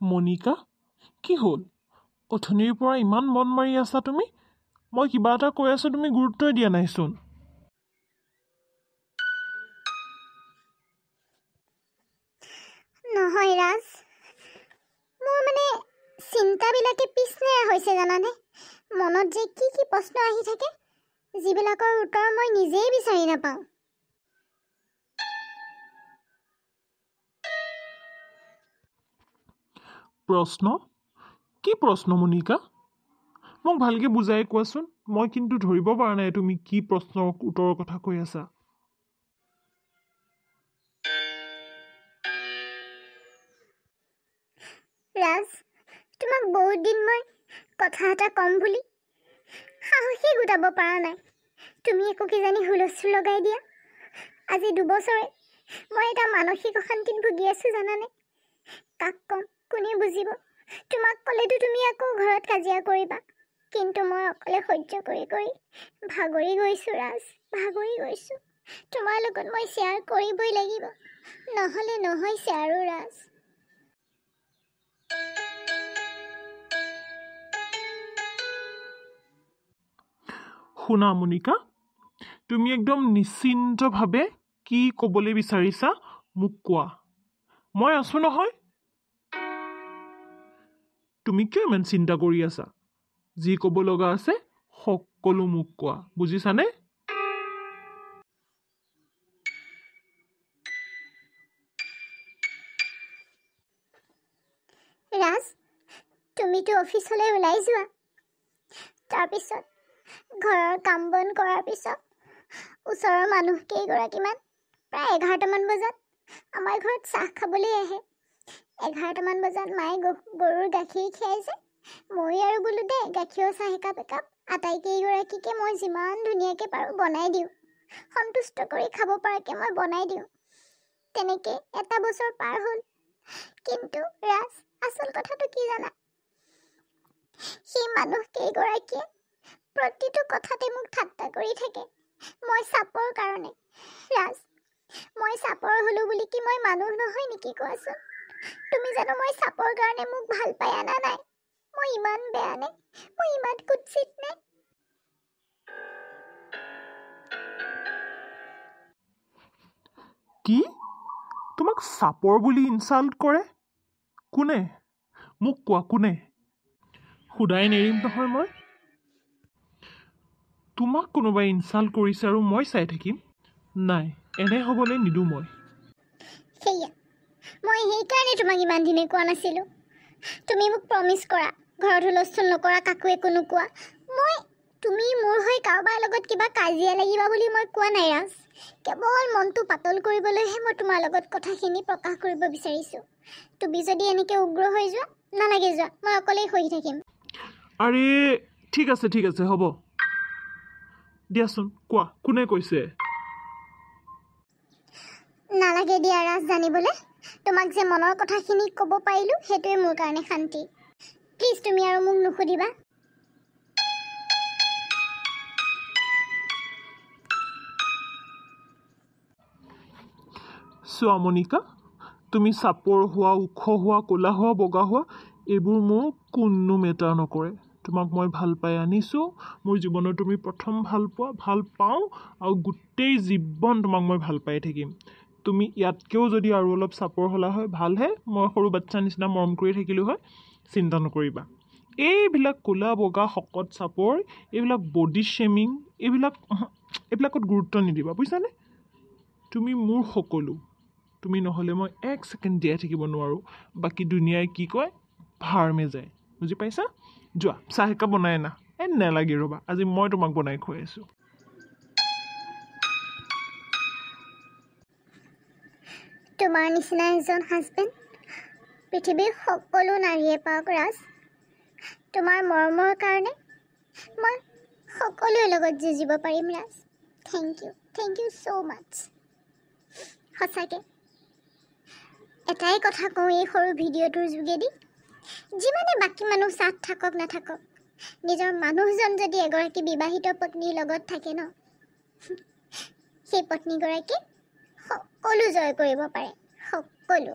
মনিকা কি হ'ল অথনিৰ পৰা ইমান মন মাৰি আছা তুমি মই কিবা এটা কৈ আছো তুমি গুৰুত্বই দিয়া নাইচোন নহয় ৰাজ মোৰ মানে চিন্তাবিলাকে পিছনেৰা হৈছে জানানে মনত যে কি প্ৰশ্ন আহি থাকে যিবিলাকৰ উত্তৰ মই নিজেই বিচাৰি নাপাওঁ প্ৰশ্ন কি প্ৰশ্ন মনিকা মোক ভালকৈ বুজাই কোৱাচোন মই কিন্তু ধৰিব পৰা নাই তুমি কি প্ৰশ্নৰ উত্তৰৰ কথা কৈ আছা ৰাজ তোমাক বহুত দিন মই কথা এটা কম বুলি সাহসেই গোটাব পৰা নাই তুমি একো কিজানি হুলস্থুল লগাই দিয়া আজি 2 বছৰে মই এটা মানসিক অশান্তিত ভুগি আছো জানানে কাক কম কোনে বুজিব তোমাক ক'লেতো তুমি আকৌ ঘৰত কাজিয়া কৰিবা কিন্তু মই অকলে সহ্য কৰি ভাগৰি গৈছো ৰাজ ভাগৰি গৈছো তোমাৰ লগত মই শ্বেয়াৰ কৰিবই লাগিব নহ'লে নহৈছে আৰু ৰাজ শুনা মনিকা তুমি একদম নিশ্চিন্তভাৱে কি ক'বলৈ বিচাৰিছা মোক কোৱা মই আছো নহয় তুমি কিয় ইমান চিন্তা কৰি আছা যি ক'ব লগা আছে সকলো মোক কোৱা বুজিছানে ৰাজ তুমিতো অফিচলৈ ওলাই যোৱা তাৰপিছত ঘৰৰ কাম বন কৰাৰ পিছত ওচৰৰ মানুহ কেইগৰাকীমান প্ৰায় 11টামান বজাত আমাৰ ঘৰত চাহ খাবলৈ আহে 11টামান বজাত মায়ে গৰুৰ গাখীৰ খীৰাইছে মই আৰু বোলো দে গাখীৰৰ চাহ একাপ আটাইকেইগৰাকীকে মই যিমান ধুনীয়াকৈ পাৰোঁ বনাই দিওঁ সন্তুষ্ট কৰি খাব পৰাকৈ মই বনাই দিওঁ তেনেকৈ 1 বছৰ পাৰ হ'ল কিন্তু ৰাজ আচল কথাটো কি জানা সেই মানুহ কেইগৰাকীয়ে প্ৰতিটো কথাতে মোক ঠাট্টা কৰি থাকে মই চাপৰ কাৰণে ৰাজ মই চাপৰ হলো বুলি কি মই মানুহ নহয় নেকি কোৱাচোন তুমি জানো মই চাপৰ কাৰণে মোক ভাল পাই আনা নাই মই ইমান বেয়া নে মই ইমান কুৎসিত নে কি তোমাক চাপৰ বুলি ইনচাল্ট কৰে কোনে মোক কোৱা কোনে সুদাই নেৰিম নহয় মই তোমাক কোনোবাই ইনচাল্ট কৰিছে আৰু মই চাই থাকিম নাই এনে হ'বলৈ নিদিওঁ মই সেয়া মই সেইকাৰণে তোমাক ইমান দিনে কোৱা নাছিলোঁ তুমি মোক প্ৰমিছ কৰা ঘৰত হুলস্থুল নকৰা কাকো একো নোকোৱা মই তুমি মোৰ হৈ কাৰোবাৰ লগত কিবা কাজিয়া লাগিবা বুলি মই কোৱা নাই ৰাজ কেৱল মনটো পাতল কৰিবলৈহে মই তোমাৰ লগত কথাখিনি প্ৰকাশ কৰিব বিচাৰিছোঁ তুমি যদি এনেকৈ উগ্ৰ হৈ যোৱা নালাগে যোৱা মই অকলেই সহি থাকিম আৰে ঠিক আছে হ'ব দিয়াচোন কোৱা কোনে কৈছে নালাগে দিয়া ৰাজ জানিবলৈ তোমাক যে মনৰ কথাখিনি ক'ব পাৰিলোঁ সেইটোৱে মোৰ কাৰণে শান্তি প্লিজ তুমি আৰু মোক নুসুধিবা চোৱা মনিকা তুমি চাপৰ হোৱা ওখ হোৱা ক'লা হোৱা বগা হোৱা এইবোৰ মোৰ কোনো মেটাৰ নকৰে তোমাক মই ভাল পাই আনিছোঁ মোৰ জীৱনত তুমি প্ৰথম ভাল পাওঁ আৰু গোটেই জীৱন তোমাক মই ভাল পাই থাকিম তুমি ইয়াতকৈও যদি আৰু অলপ চাপৰ হ'লা হয় ভালহে মই সৰু বাচ্চাৰ নিচিনা মৰম কৰি থাকিলোঁ হয় চিন্তা নকৰিবা এইবিলাক ক'লা বগা শকত চাপৰ এইবিলাক বডি শ্বেমিং এইবিলাকত গুৰুত্ব নিদিবা বুজিছানে তুমি মোৰ সকলো তুমি নহ'লে মই 1 ছেকেণ্ড জীয়াই থাকিব নোৱাৰোঁ বাকী দুনিয়াই কি কয় ভাৰমে যায় বুজি পাইছা যোৱা চাহ একাপ বনাই আনা নেলাগে ৰ'বা আজি মই তোমাক বনাই খুৱাই আছোঁ তোমাৰ নিচিনা এজন হাজবেণ্ড পৃথিৱীৰ সকলো নাৰীয়ে পাওক ৰাজ তোমাৰ মৰমৰ কাৰণে মই সকলোৰে লগত যুঁজিব পাৰিম ৰাজ থেংক ইউ ছ' মাছ সঁচাকৈ এটাই কথা কওঁ এই সৰু ভিডিঅ'টোৰ যোগেদি যিমানে বাকী মানুহ চাথ থাকক নাথাকক নিজৰ মানুহজন যদি এগৰাকী বিবাহিত পত্নীৰ লগত থাকে ন সেই পত্নীগৰাকী সকলো জয় কৰিব পাৰে সকলো